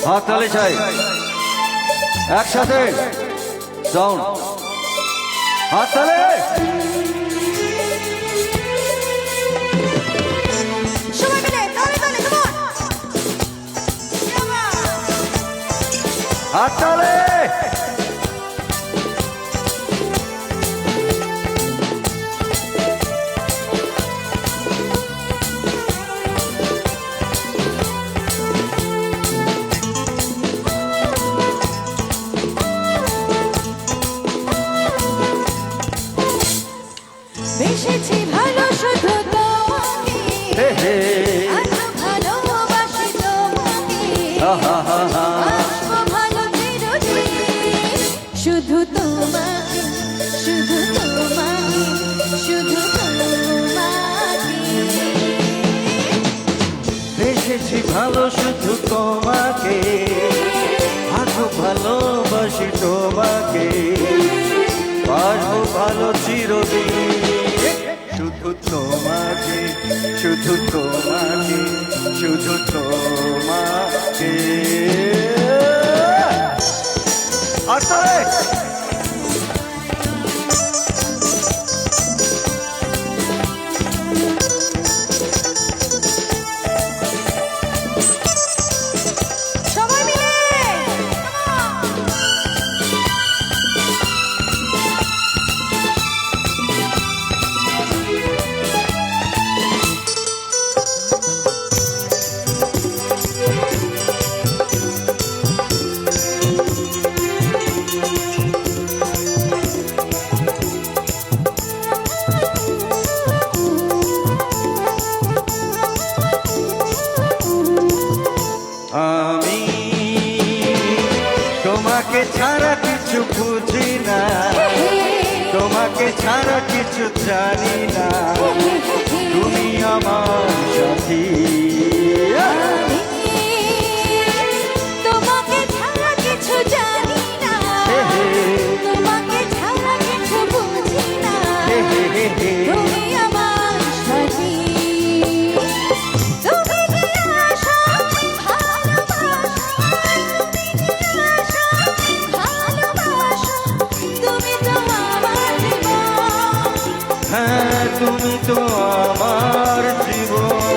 হাততালি চাই একসাথে সাউন্ড হাততালি সবাই মিলে তালে তালে কেমন হাততালি বেশেছি ভালো শুধু তোমাকে এত ভালোবাসি তোমাকে আসবো ভালো চিরদিন শুধু তোমাকে শুধু তোমাকে শুধু তোমাকে বেশেছি ভালো শুধু তোমাকে আজও ভালোবাসি তোমাকে বাসবো ভালো চিরদিন শুধু তোমাকে শুধু তোমাকে শুধু তোমাকে হাততালি সবাই মিলে আমি তোমাকে ছাড়া কিছু বুঝি না তোমাকে ছাড়া কিছু জানি না তুমি আমার সাথী তোমাকে ছাড়া কিছু জানি না তোমাকে ছাড়া কিছু বুঝি না তুমি আমার সাথী তুমি যে আশা ভালোবাসা তুমি তো আমার জীবন হ্যাঁ তুমি তো আমার জীবন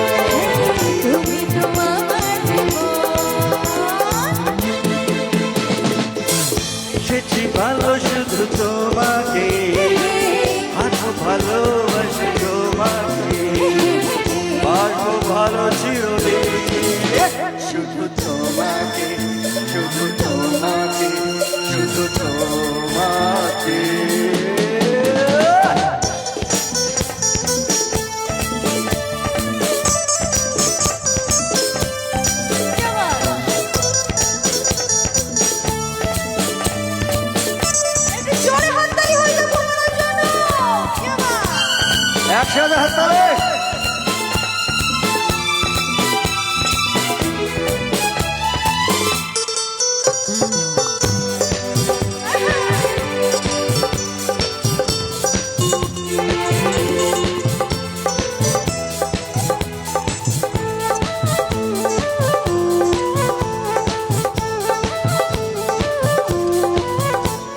তুমি তো আমার জীবন সেছি ভালো শুধু তোমাকে আজও ভালোবাসি তোমাকে বাসবো ভালো চিরদিন শুধু তোমাকে শুধু তোমাকে শুধু তোমাকে জোরে হাততালি হইল তোমার জন্য একসাথে হাততালি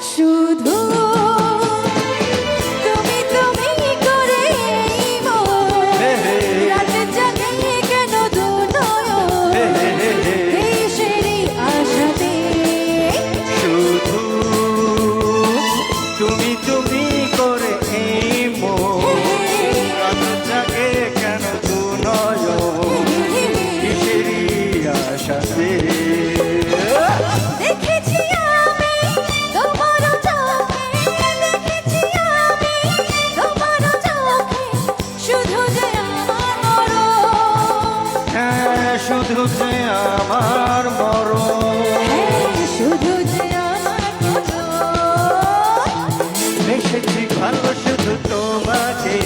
শুধু তুমি তুমি করে রাত জাগে কেন দুনয়ন দেশেরই আশাতে শুধু তুমি তুমি করে এই মন রাত জাগে কেন দু নয়ন কিসেরই আশাতে দেখেছি আমি তোমার চোখে দেখেছি আমি তোমার চোখে শুধু যে আমার মরণ হ্যাঁ শুধু যে আমার মরণ শুধু যে আমার মরণ বেশেছি ভালো শুধু তোমাকে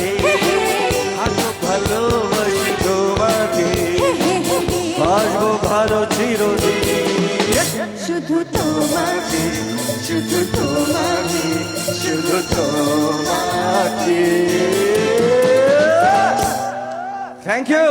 আজও ভালোবাসি তোমাকে বাসবো ভালো চিরদিন শুধু তোমাকে শুধু তোমাকে শুধু তোমাকে থ্যাংক ইউ